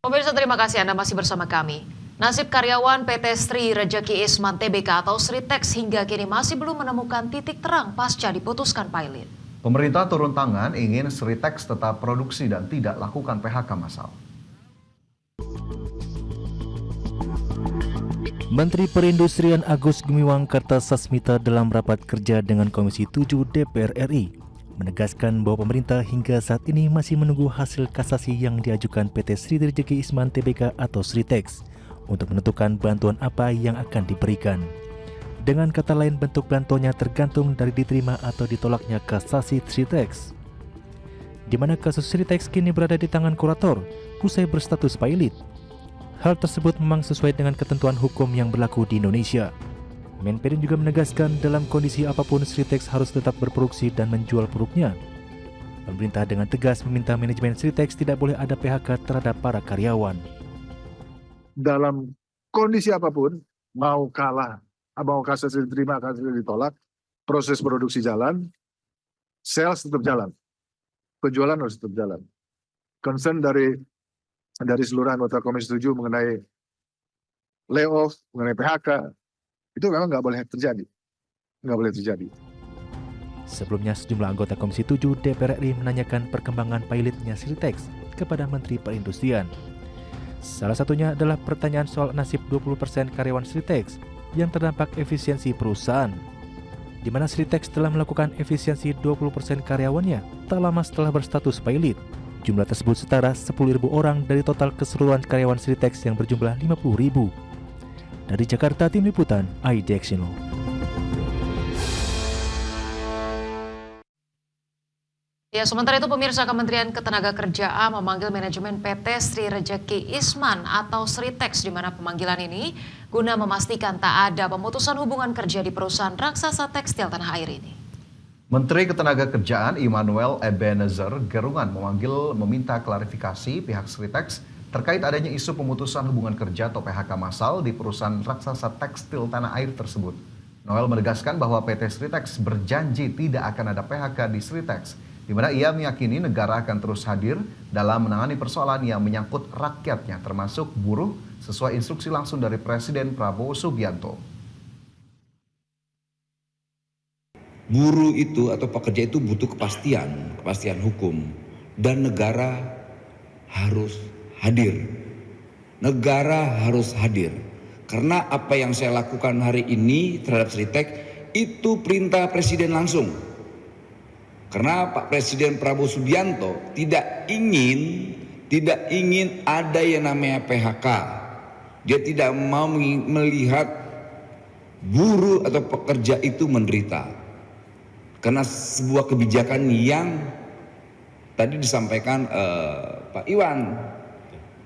Pemirsa, terima kasih Anda masih bersama kami. Nasib karyawan PT Sri Rejeki Isman Tbk atau Sritex hingga kini masih belum menemukan titik terang pasca diputuskan pilot. Pemerintah turun tangan ingin Sritex tetap produksi dan tidak lakukan PHK massal. Menteri Perindustrian Agus Gumiwang Kartasasmita dalam rapat kerja dengan Komisi 7 DPR RI menegaskan bahwa pemerintah hingga saat ini masih menunggu hasil kasasi yang diajukan PT Sri Rejeki Isman Tbk atau Sritex untuk menentukan bantuan apa yang akan diberikan. Dengan kata lain, bentuk bantuannya tergantung dari diterima atau ditolaknya kasasi Sritex. Di mana kasus Sritex kini berada di tangan kurator usai berstatus pilot. Hal tersebut memang sesuai dengan ketentuan hukum yang berlaku di Indonesia. Menperin juga menegaskan dalam kondisi apapun Sritex harus tetap berproduksi dan menjual produknya. Pemerintah dengan tegas meminta manajemen Sritex tidak boleh ada PHK terhadap para karyawan. Dalam kondisi apapun, mau kalah, mau kasus diterima, kasus ditolak, proses produksi jalan, sales tetap jalan, penjualan harus tetap jalan. Concern dari seluruh anggota Komisi 7 mengenai layoff, mengenai PHK, itu memang nggak boleh terjadi. Nggak boleh terjadi. Sebelumnya, sejumlah anggota Komisi 7 DPR RI menanyakan perkembangan pilotnya Sritex kepada Menteri Perindustrian. Salah satunya adalah pertanyaan soal nasib 20% karyawan Sritex yang terdampak efisiensi perusahaan, di mana Sritex telah melakukan efisiensi 20% karyawannya tak lama setelah berstatus pilot. Jumlah tersebut setara 10.000 orang dari total keseluruhan karyawan Sritex yang berjumlah 50.000. Dari Jakarta, Tim Liputan, IDXino. Ya, sementara itu pemirsa, Kementerian Ketenagakerjaan memanggil manajemen PT Sri Rejeki Isman atau Sritex, di mana pemanggilan ini guna memastikan tak ada pemutusan hubungan kerja di perusahaan raksasa tekstil tanah air ini. Menteri Ketenagakerjaan Immanuel Ebenezer Gerungan meminta klarifikasi pihak Sritex terkait adanya isu pemutusan hubungan kerja atau PHK massal di perusahaan raksasa tekstil tanah air tersebut. Noel menegaskan bahwa PT Sritex berjanji tidak akan ada PHK di Sritex, di mana ia meyakini negara akan terus hadir dalam menangani persoalan yang menyangkut rakyatnya, termasuk buruh, sesuai instruksi langsung dari Presiden Prabowo Subianto. Buruh itu atau pekerja itu butuh kepastian hukum, dan negara harus hadir. Negara harus hadir. Karena apa yang saya lakukan hari ini terhadap Sritex itu perintah Presiden langsung. Karena Pak Presiden Prabowo Subianto tidak ingin ada yang namanya PHK. Dia tidak mau melihat buruh atau pekerja itu menderita. Karena sebuah kebijakan yang tadi disampaikan Pak Iwan,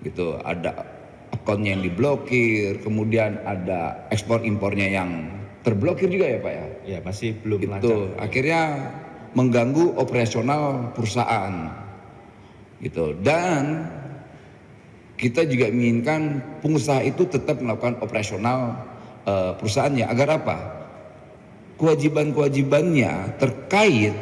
gitu, ada akunnya yang diblokir, kemudian ada ekspor impornya yang terblokir juga ya Pak ya? Ya, masih belum lancar. Itu akhirnya mengganggu operasional perusahaan, gitu. Dan kita juga menginginkan pengusaha itu tetap melakukan operasional perusahaannya, agar apa? Kewajiban-kewajibannya terkait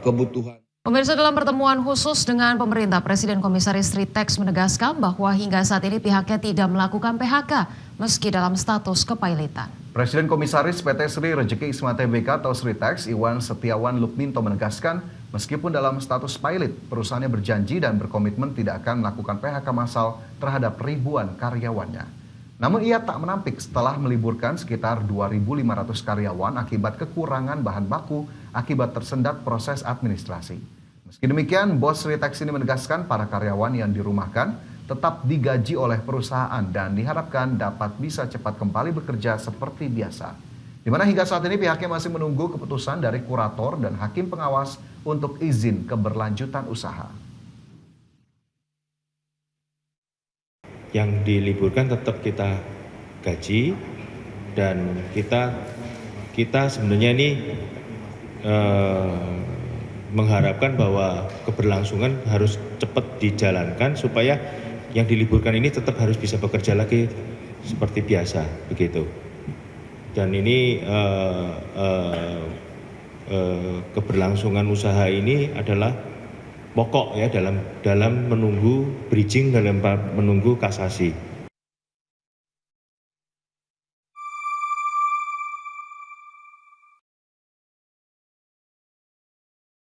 kebutuhan. Pemirsa, dalam pertemuan khusus dengan pemerintah, Presiden Komisaris Sritex menegaskan bahwa hingga saat ini pihaknya tidak melakukan PHK meski dalam status kepilotan. Presiden Komisaris PT Sri Rejeki Isman Tbk atau Sritex, Iwan Setiawan Lukminto menegaskan meskipun dalam status pilot, perusahaannya berjanji dan berkomitmen tidak akan melakukan PHK massal terhadap ribuan karyawannya. Namun ia tak menampik setelah meliburkan sekitar 2.500 karyawan akibat kekurangan bahan baku akibat tersendat proses administrasi. Meski demikian, bos Sritex ini menegaskan para karyawan yang dirumahkan tetap digaji oleh perusahaan dan diharapkan dapat bisa cepat kembali bekerja seperti biasa. Di mana hingga saat ini pihaknya masih menunggu keputusan dari kurator dan hakim pengawas untuk izin keberlanjutan usaha. Yang diliburkan tetap kita gaji, dan kita sebenarnya ini mengharapkan bahwa keberlangsungan harus cepat dijalankan supaya yang diliburkan ini tetap harus bisa bekerja lagi seperti biasa, begitu. Dan ini keberlangsungan usaha ini adalah pokok ya dalam menunggu bridging, dalam menunggu kasasi.